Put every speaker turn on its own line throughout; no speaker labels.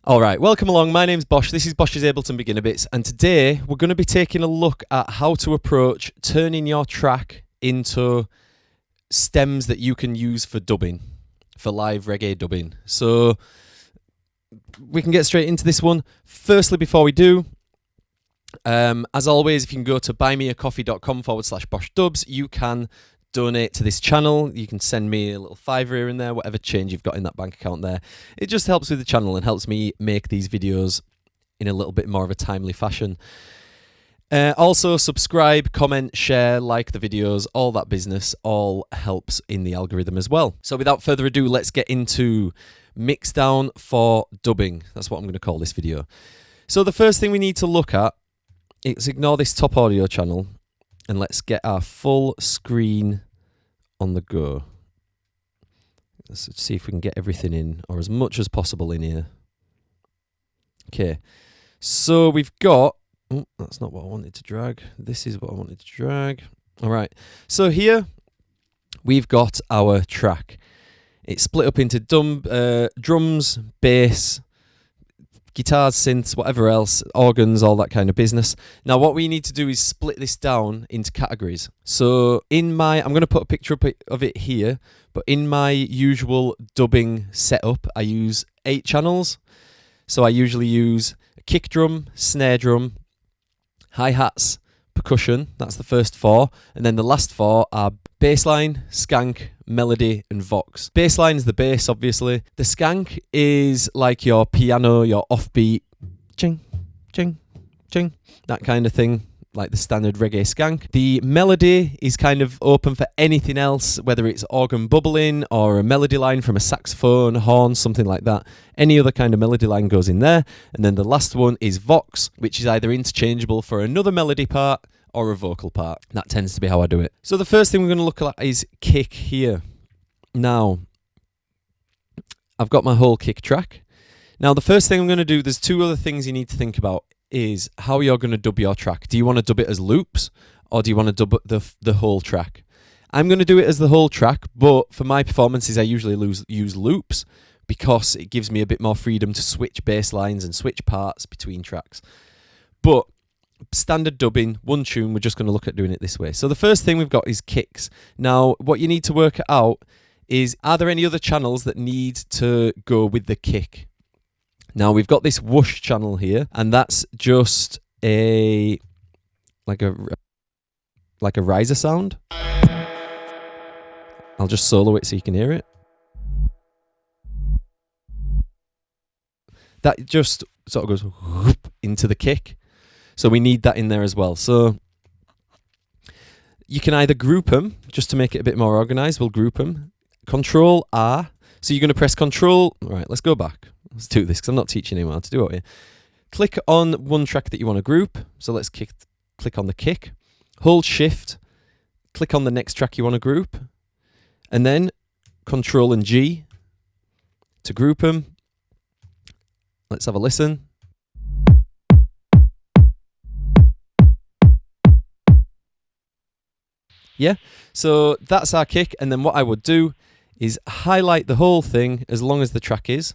Alright, welcome along. My name's Bosh. This is Bosh's Ableton Beginner Bits, and today we're going to be taking a look at how to approach turning your track into stems that you can use for dubbing, for live reggae dubbing. So we can get straight into this one. Firstly, before we do, as always, if you can go to buymeacoffee.com/BoshDubs, you can donate to this channel. You can send me a little $5 here and there, whatever change you've got in that bank account there. It just helps with the channel and helps me make these videos in a little bit more of a timely fashion. Also, subscribe, comment, share, like the videos, all that business, all helps in the algorithm as well. So without further ado, let's get into Mixdown for dubbing. That's what I'm going to call this video. So the first thing we need to look at is ignore this top audio channel, and let's get our full screen on the go. Let's see if we can get everything in, or as much as possible in here. Okay, so we've got, oh, that's not what I wanted to drag. This is what I wanted to drag. All right, so here we've got our track. It's split up into drums, bass, guitars, synths, whatever else, organs, all that kind of business. Now what we need to do is split this down into categories. So I'm going to put a picture up of it here, but in my usual dubbing setup, I use 8 channels. So I usually use a kick drum, snare drum, hi-hats, percussion, that's the first 4, and then the last 4 are bassline, skank, melody, and vox. Bassline is the bass, obviously. The skank is like your piano, your offbeat, ching, ching, ching, that kind of thing, like the standard reggae skank. The melody is kind of open for anything else, whether it's organ bubbling or a melody line from a saxophone, horn, something like that. Any other kind of melody line goes in there. And then the last one is vox, which is either interchangeable for another melody part or a vocal part. That tends to be how I do it. So the first thing we're going to look at is kick here. Now, I've got my whole kick track. Now, the first thing I'm going to do, there's 2 other things you need to think about, is how you're going to dub your track. Do you want to dub it as loops, or do you want to dub the whole track? I'm going to do it as the whole track, but for my performances, I usually use loops because it gives me a bit more freedom to switch bass lines and switch parts between tracks. But standard dubbing, one tune, we're just going to look at doing it this way. So the first thing we've got is kicks. Now, what you need to work out is, are there any other channels that need to go with the kick? Now, we've got this whoosh channel here, and that's just like a riser sound. I'll just solo it so you can hear it. That just sort of goes whoop into the kick. So we need that in there as well. So you can either group them, just to make it a bit more organized, we'll group them. Control R. So you're going to press Control. All right, let's go back. Let's do this because I'm not teaching anyone how to do it here. Click on one track that you want to group. So let's click on the kick. Hold Shift. Click on the next track you want to group. And then Control and G to group them. Let's have a listen. Yeah, so that's our kick, and then what I would do is highlight the whole thing as long as the track is.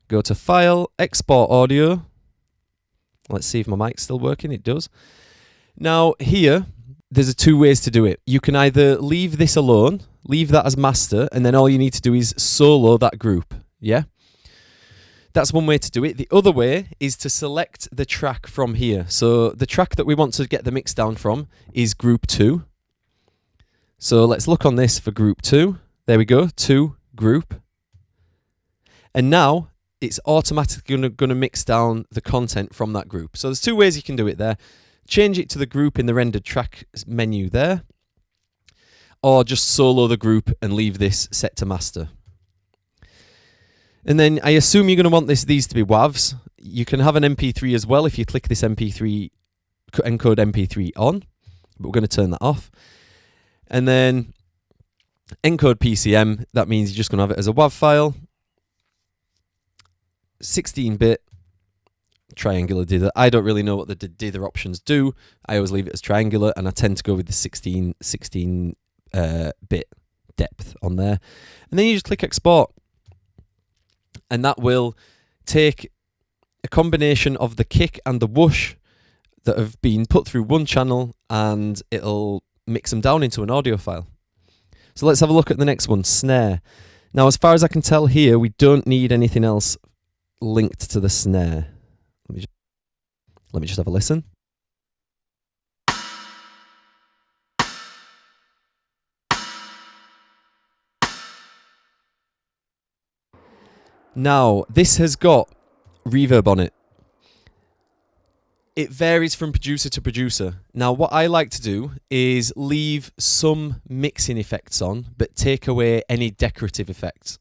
Go to File, Export Audio. Let's see if my mic's still working. It does. Now here, there's 2 ways to do it. You can either leave this alone, leave that as master, and then all you need to do is solo that group. Yeah? That's one way to do it. The other way is to select the track from here. So the track that we want to get the mix down from is group 2. So let's look on this for group 2. There we go, 2, group. And now it's automatically going to mix down the content from that group. So there's 2 ways you can do it there. Change it to the group in the rendered track menu there, or just solo the group and leave this set to master. And then I assume you're going to want these to be WAVs. You can have an MP3 as well if you click this MP3, encode MP3 on, but we're going to turn that off. And then encode PCM, that means you're just going to have it as a WAV file. 16-bit triangular dither. I don't really know what the dither options do. I always leave it as triangular, and I tend to go with the 16 bit depth on there. And then you just click export. and that will take a combination of the kick and the whoosh that have been put through one channel, and it'll mix them down into an audio file. So let's have a look at the next one, snare. Now, as far as I can tell here, we don't need anything else linked to the snare. Let me just have a listen. Now, this has got reverb on it. It varies from producer to producer. Now, what I like to do is leave some mixing effects on, but take away any decorative effects.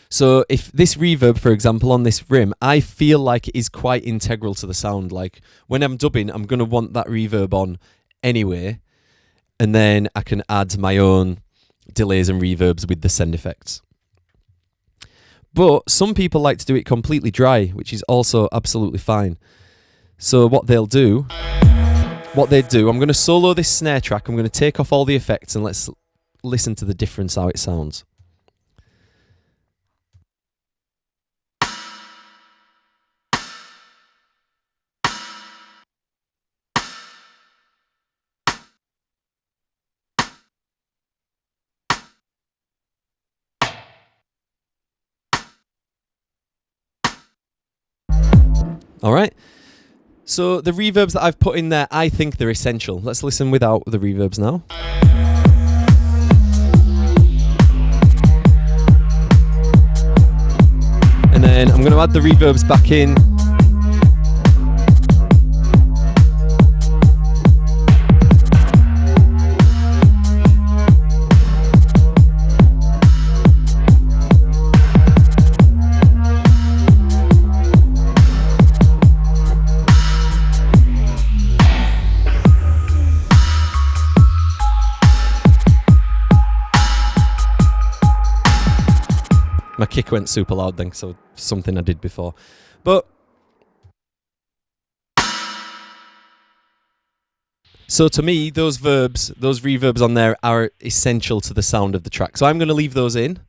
So if this reverb, for example, on this rim, I feel like it is quite integral to the sound. Like when I'm dubbing, I'm going to want that reverb on anyway, and then I can add my own delays and reverbs with the send effects. But some people like to do it completely dry, which is also absolutely fine. So what they'd do, I'm going to solo this snare track, I'm going to take off all the effects, and let's listen to the difference, how it sounds. All right. So the reverbs that I've put in there, I think they're essential. Let's listen without the reverbs now. And then I'm going to add the reverbs back in. My kick went super loud then, so something I did before. But so to me, those reverbs on there are essential to the sound of the track. So I'm going to leave those in,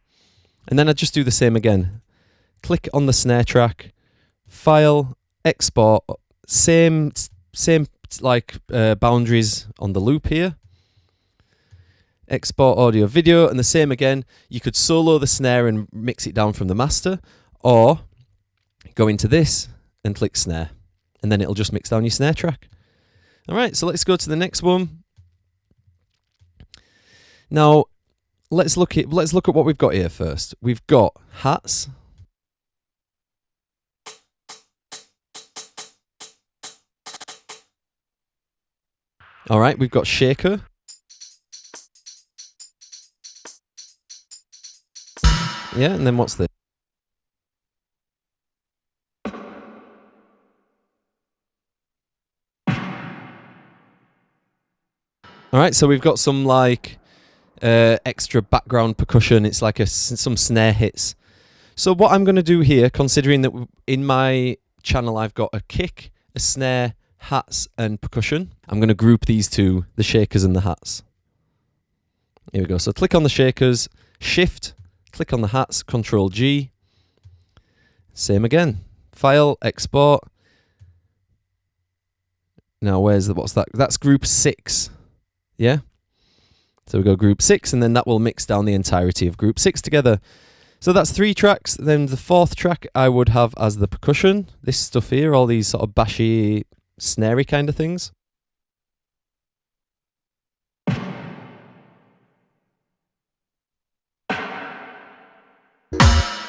and then I just do the same again. Click on the snare track, file, export, same like boundaries on the loop here. Export audio video, and the same again. You could solo the snare and mix it down from the master, or go into this and click snare, and then it'll just mix down your snare track. All right, so let's go to the next one. Now, let's look at what we've got here first. We've got hats. All right, we've got shaker. Yeah, and then what's this? All right, so we've got some like extra background percussion. It's like some snare hits. So what I'm going to do here, considering that in my channel I've got a kick, a snare, hats, and percussion, I'm going to group these two, the shakers and the hats. Here we go. So click on the shakers, shift. Click on the hats, Control G. Same again. File, export. Now what's that? That's group 6. Yeah? So we go group 6, and then that will mix down the entirety of group 6 together. So that's 3 tracks. Then the 4th track I would have as the percussion. This stuff here, all these sort of bashy, snarey kind of things.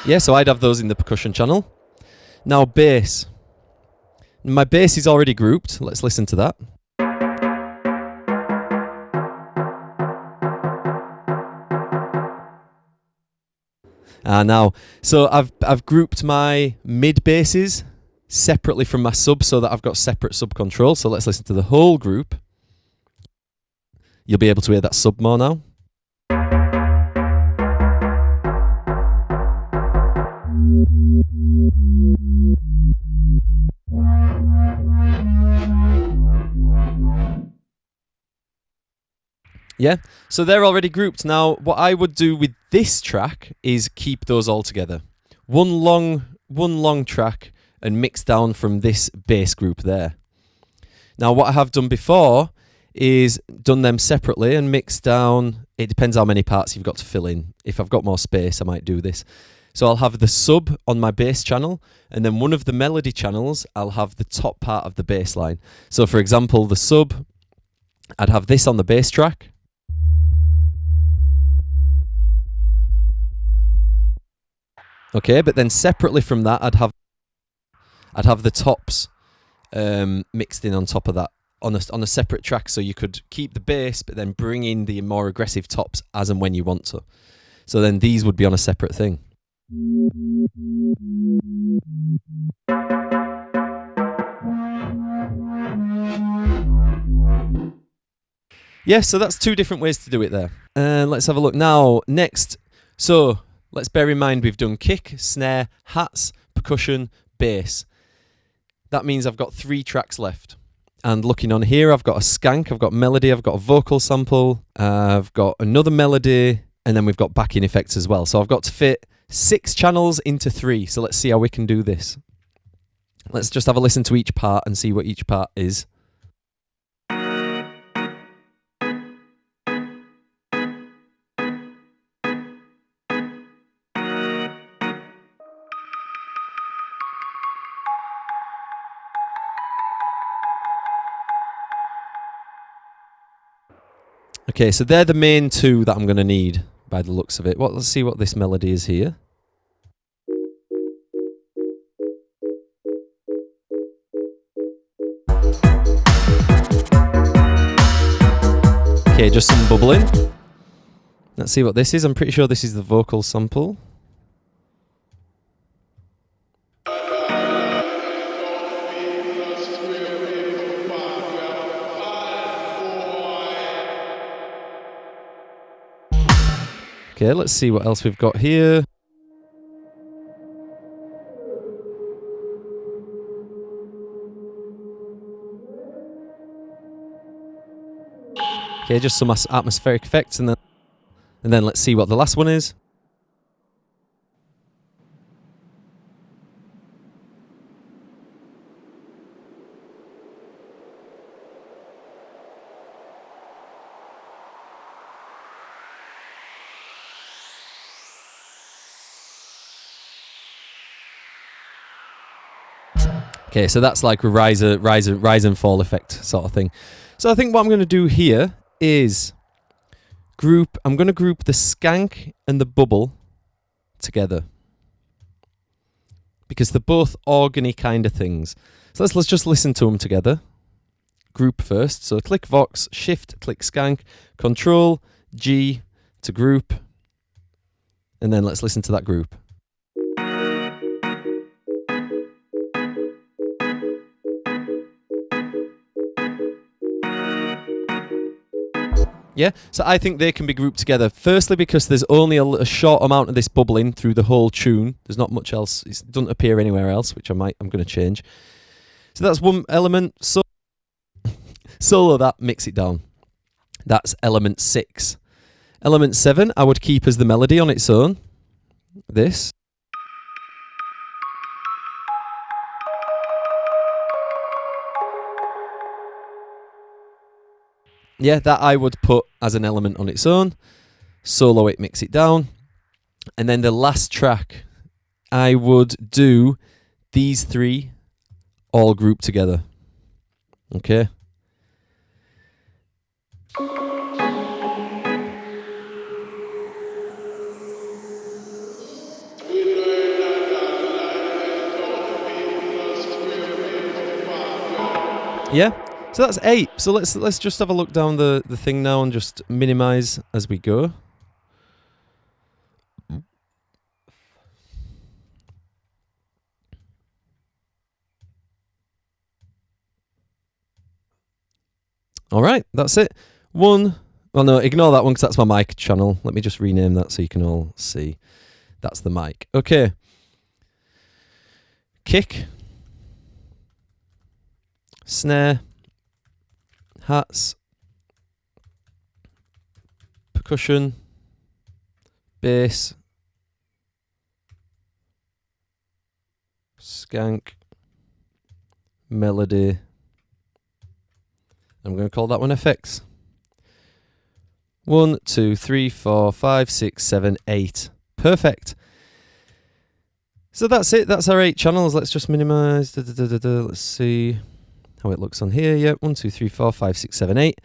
Yeah, so I'd have those in the percussion channel. Now bass. My bass is already grouped. Let's listen to that. Now, so I've grouped my mid basses separately from my sub so that I've got separate sub control. So let's listen to the whole group. You'll be able to hear that sub more now. Yeah, so they're already grouped. Now, what I would do with this track is keep those all together. one long track and Mixdown from this bass group there. Now what I have done before is done them separately and mixed down. It depends how many parts you've got to fill in. If I've got more space, I might do this. So I'll have the sub on my bass channel, and then one of the melody channels, I'll have the top part of the bass line. So for example, the sub, I'd have this on the bass track. Okay, but then separately from that, I'd have the tops mixed in on top of that on a separate track, so you could keep the bass, but then bring in the more aggressive tops as and when you want to. So then these would be on a separate thing. Yeah, so that's two different ways to do it there. And let's have a look now. Next, so let's bear in mind we've done kick, snare, hats, percussion, bass. That means I've got 3 tracks left. And looking on here, I've got a skank, I've got melody, I've got a vocal sample, I've got another melody, and then we've got backing effects as well. So I've got to fit 6 channels into 3. So let's see how we can do this. Let's just have a listen to each part and see what each part is. Okay, so they're the main 2 that I'm going to need by the looks of it. Let's see what this melody is here. Okay, just some bubbling. Let's see what this is. I'm pretty sure this is the vocal sample. Okay, let's see what else we've got here. Okay, just some atmospheric effects, and then let's see what the last one is. Okay, so that's like a rise and fall effect sort of thing. So I think what I'm going to do here is I'm going to group the skank and the bubble together, because they're both organy kind of things. So let's just listen to them together. Group first. So click Vox, Shift, click Skank, Control G to group, and then let's listen to that group. Yeah, so I think they can be grouped together. Firstly, because there's only a short amount of this bubbling through the whole tune. There's not much else. It doesn't appear anywhere else, which I'm going to change. So that's one element. So solo that, mix it down. That's element 6. Element 7, I would keep as the melody on its own. This. Yeah, that I would put as an element on its own. Solo it, mix it down. And then the last track, I would do these 3 all grouped together. Okay. Yeah. So that's 8. So let's just have a look down the thing now and just minimize as we go. All right, that's it. Well, no, ignore that one because that's my mic channel. Let me just rename that so you can all see. That's the mic. Okay. Kick. Snare. Hats, percussion, bass, skank, melody. I'm going to call that one FX. 1, 2, 3, 4, 5, 6, 7, 8. Perfect. So that's it. That's our 8 channels. Let's just minimize. Let's see how it looks on here. Yep. 1, 2, 3, 4, 5, 6, 7, 8.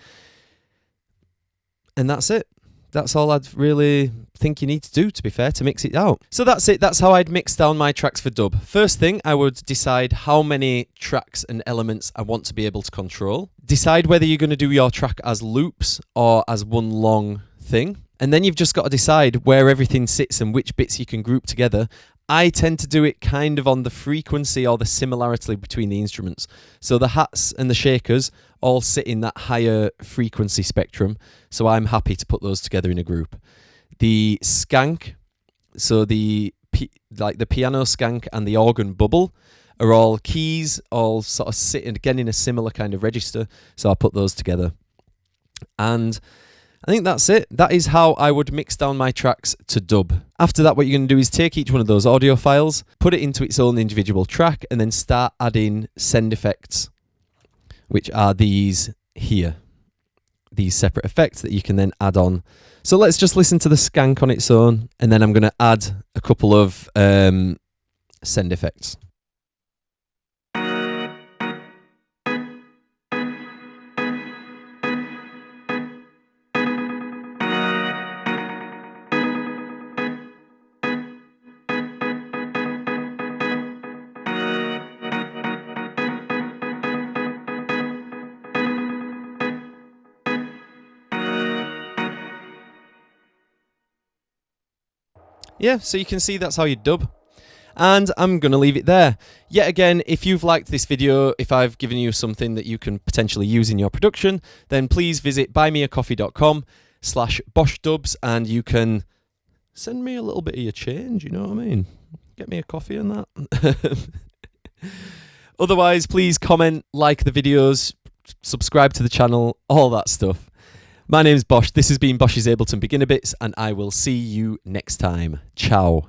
And that's it. That's all I'd really think you need to do, to be fair, to mix it out. So that's it. That's how I'd mix down my tracks for dub. First thing, I would decide how many tracks and elements I want to be able to control. Decide whether you're going to do your track as loops or as one long thing. And then you've just got to decide where everything sits and which bits you can group together. I tend to do it kind of on the frequency or the similarity between the instruments. So the hats and the shakers all sit in that higher frequency spectrum. So I'm happy to put those together in a group. The skank, so the piano skank and the organ bubble are all keys, all sort of sit again in a similar kind of register. So I'll put those together. And I think that's it. That is how I would mix down my tracks to dub. After that, what you're going to do is take each one of those audio files, put it into its own individual track, and then start adding send effects, which are these here. These separate effects that you can then add on. So let's just listen to the skank on its own, and then I'm going to add a couple of send effects. Yeah, so you can see that's how you dub. And I'm going to leave it there. Yet again, if you've liked this video, if I've given you something that you can potentially use in your production, then please visit buymeacoffee.com/BoshDubs and you can send me a little bit of your change, you know what I mean? Get me a coffee and that. Otherwise, please comment, like the videos, subscribe to the channel, all that stuff. My name's Bosh. This has been Bosh's Ableton Beginner Bits, and I will see you next time. Ciao.